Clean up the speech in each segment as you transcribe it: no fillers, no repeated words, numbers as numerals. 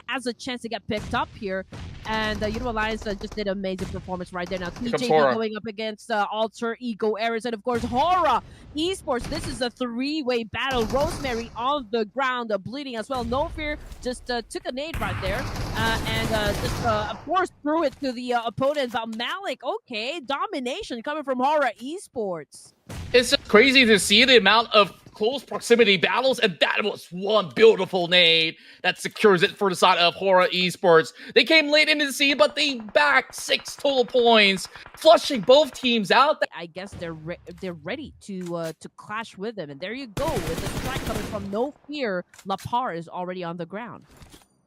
has a chance to get picked up here. And Alliance just did an amazing performance right there. Now comes TJB Horaa. going up against Alter Ego Ares, and of course Horaa Esports. This is a three-way battle. Rosemary on the ground, bleeding as well. No Fear just took a nade right there, and just of course threw it to the opponent. But Malik, okay, domination coming from Horaa Esports. It's just crazy to see the amount of close proximity battles, and that was one beautiful nade that secures it for the side of Horaa Esports. They came late into the scene, but they backed 6 total points, flushing both teams out. I guess they're ready to clash with them, and there you go with the strike coming from No Fear. Lapar is already on the ground.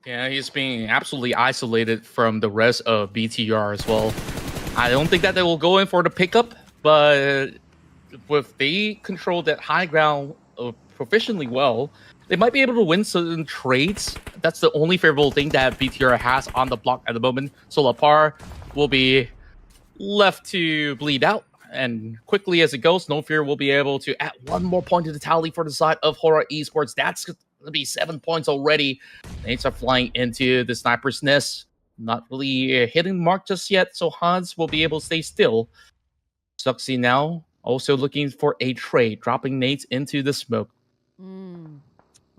Yeah, he's being absolutely isolated from the rest of BTR as well. I don't think that they will go in for the pickup, but if they control that high ground proficiently well, they might be able to win certain trades. That's the only favorable thing that BTR has on the block at the moment. So Lapar will be left to bleed out, and quickly as it goes, No Fear will be able to add one more point to the tally for the side of Horaa Esports. That's going to be 7 points already. Nades are flying into the sniper's nest. Not really hitting the mark just yet, so Hans will be able to stay still. Suxy now also looking for a trade, dropping nades into the smoke.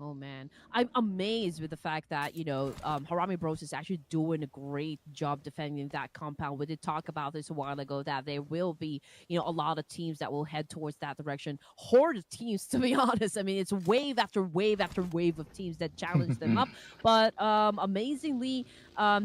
Oh man, I'm amazed with the fact that Harami Bros is actually doing a great job defending that compound. We did talk about this a while ago that there will be a lot of teams that will head towards that direction. Horde of teams, to be honest. I mean, it's wave after wave after wave of teams that challenge them up. But amazingly,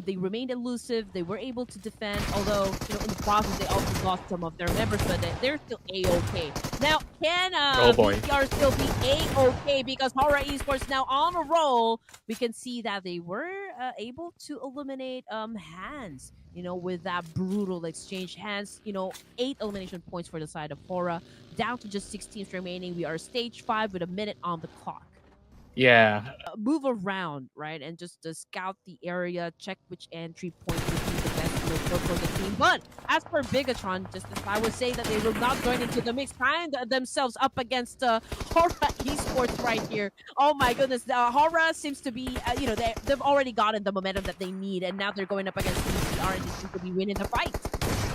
they remained elusive. They were able to defend, although in the process they also lost some of their members, but they're still a-okay. Now, can BTR still be a-okay because Horaa Esports now on a roll? We can see that they were able to eliminate Hands, with that brutal exchange. Hands, 8 elimination points for the side of Horaa. Down to just 6 teams remaining. We are stage 5 with a minute on the clock. Yeah. Move around, right? And just scout the area, check which entry point would be the best for the team. But as per Bigatron, just as I would say that they will not join into the mix, find themselves up against Horaa Esports right here. Oh my goodness. Horaa seems to be, they've already gotten the momentum that they need, and now they're going up against BTR, and they seem to be winning the fight.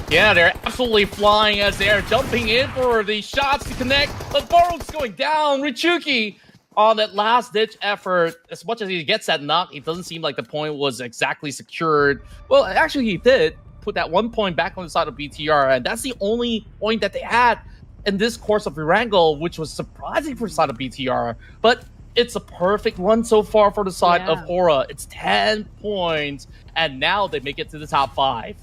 Yeah, they're absolutely flying as they're jumping in for the shots to connect. But Baruch's going down. Richuki on that last-ditch effort, as much as he gets that knock, it doesn't seem like the point was exactly secured. Well, actually, he did put that 1 point back on the side of BTR, and that's the only point that they had in this course of Erangel, which was surprising for the side of BTR. But it's a perfect run so far for the side of Horaa. It's 10 points, and now they make it to the top 5.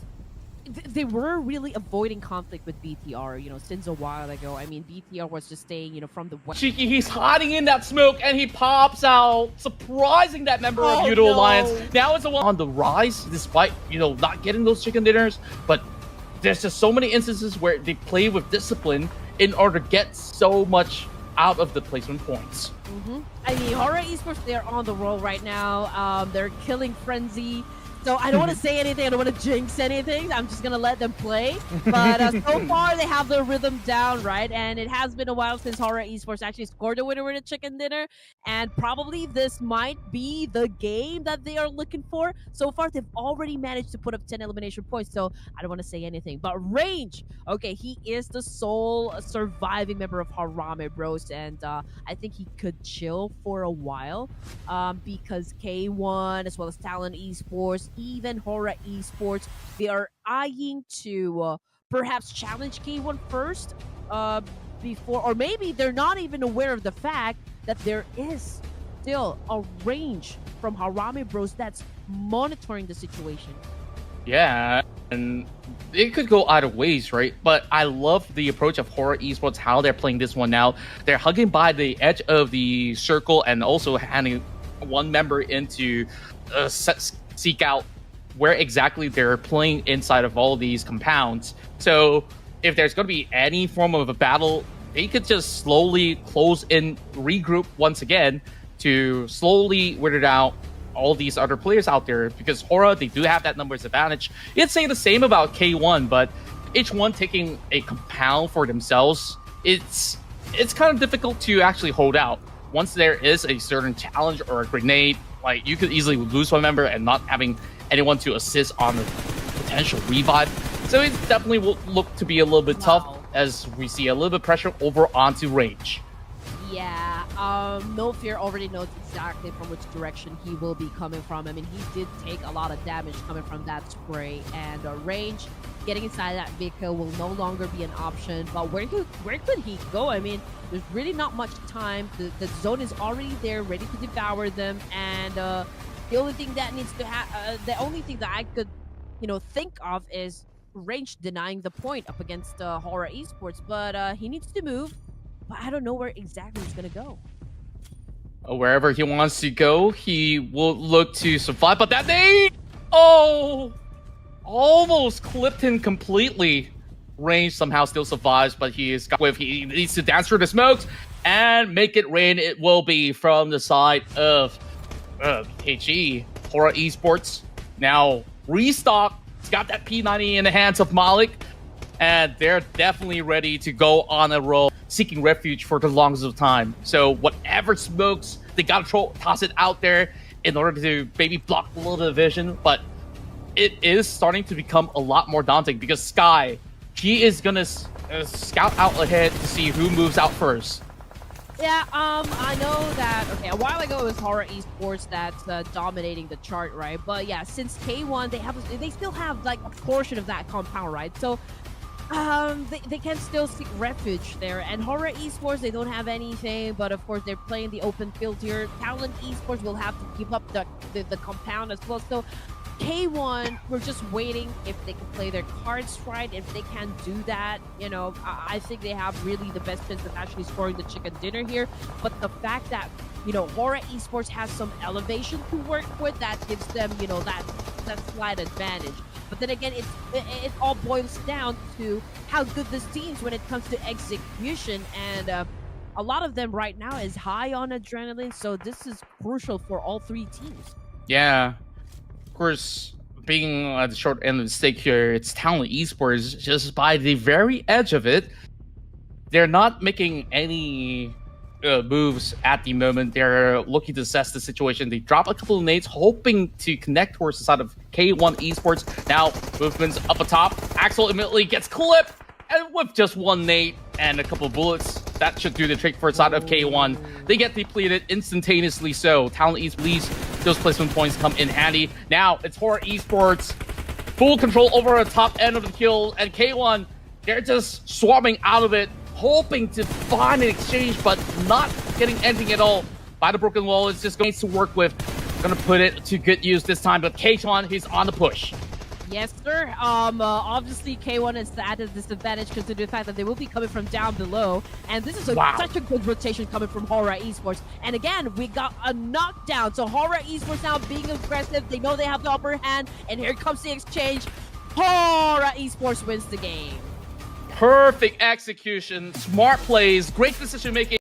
They were really avoiding conflict with BTR, since a while ago. I mean, BTR was just staying, from the west. Cheeky, he's hiding in that smoke, and he pops out, surprising that member of Yudo Alliance. Now it's the one on the rise, despite, not getting those chicken dinners. But there's just so many instances where they play with discipline in order to get so much out of the placement points. I mean, Horaa Esports, they're on the roll right now. They're killing Frenzy. So I don't want to say anything. I don't want to jinx anything. I'm just going to let them play. But so far, they have the rhythm down, right? And it has been a while since Horaa Esports actually scored a winner with a chicken dinner. And probably this might be the game that they are looking for. So far, they've already managed to put up 10 elimination points. So I don't want to say anything. But Range, okay, he is the sole surviving member of Harami Bros. And I think he could chill for a while because K1 as well as Talent Esports, even Horaa Esports, they are eyeing to perhaps challenge K1 first before, or maybe they're not even aware of the fact that there is still a range from Harami Bros that's monitoring the situation. Yeah, and it could go either ways, right? But I love the approach of Horaa Esports, how they're playing this one now. They're hugging by the edge of the circle and also handing one member into seek out where exactly they're playing inside of all these compounds. So if there's going to be any form of a battle, they could just slowly close in, regroup once again to slowly weird out all these other players out there, because Horaa, they do have that numbers advantage. You'd say the same about K1, but H1 taking a compound for themselves, it's kind of difficult to actually hold out. Once there is a certain challenge or a grenade, Like, you could easily lose one member and not having anyone to assist on the potential revive. So it definitely will look to be a little bit tough as we see a little bit of pressure over onto range. Yeah, No Fear already knows exactly from which direction he will be coming from. I mean, he did take a lot of damage coming from that spray, and range, getting inside that vehicle will no longer be an option. But where could he go? I mean, there's really not much time. The zone is already there, ready to devour them, and the only thing that needs to the only thing that I could, think of is range denying the point up against Horaa Esports. But he needs to move. But I don't know where exactly he's gonna go. Wherever he wants to go, he will look to survive. But that nade, almost clipped him completely. Range somehow still survives, but he needs to dance through the smokes and make it rain. It will be from the side of KG. Horaa Esports now restock. He's got that P90 in the hands of Malik, and they're definitely ready to go on a roll, seeking refuge for the longest of time. So whatever smokes, they gotta toss it out there in order to maybe block a little bit of vision. But it is starting to become a lot more daunting because Sky, he is gonna scout out ahead to see who moves out first. Yeah, I know that, okay, a while ago it was Horaa Esports that's dominating the chart, right? But yeah, since K1, they still have like a portion of that compound, right? So they can still seek refuge there. And Horaa Esports, they don't have anything, but of course they're playing the open field here. Talent Esports will have to keep up the compound as well. So K1, we're just waiting if they can play their cards right. If they can do that, I think they have really the best chance of actually scoring the chicken dinner here. But the fact that, Horaa Esports has some elevation to work with, that gives them, that slight advantage. But then again, it all boils down to how good this team's when it comes to execution. And a lot of them right now is high on adrenaline. So this is crucial for all three teams. Yeah. Of course, being at the short end of the stick here, it's Talent Esports just by the very edge of it. They're not making any moves at the moment. They're looking to assess the situation. They drop a couple of nades, hoping to connect towards the side of K1 Esports. Now, movements up atop. Axel immediately gets clipped, and with just one nade and a couple of bullets, that should do the trick for the side of K1. They get depleted instantaneously, so Talent Esports, those placement points come in handy. Now, it's Horaa Esports, full control over the top end of the kill, and K1, they're just swarming out of it, hoping to find an exchange, but not getting anything at all. By the broken wall, it's just going to work with. Gonna put it to good use this time, but K1, he's on the push. Yes, sir. Obviously, K1 is at a disadvantage considering the fact that they will be coming from down below. And this is such a good rotation coming from Horaa Esports. And again, we got a knockdown. So Horaa Esports now being aggressive. They know they have the upper hand. And here comes the exchange. Horaa Esports wins the game. Perfect execution, smart plays, great decision making.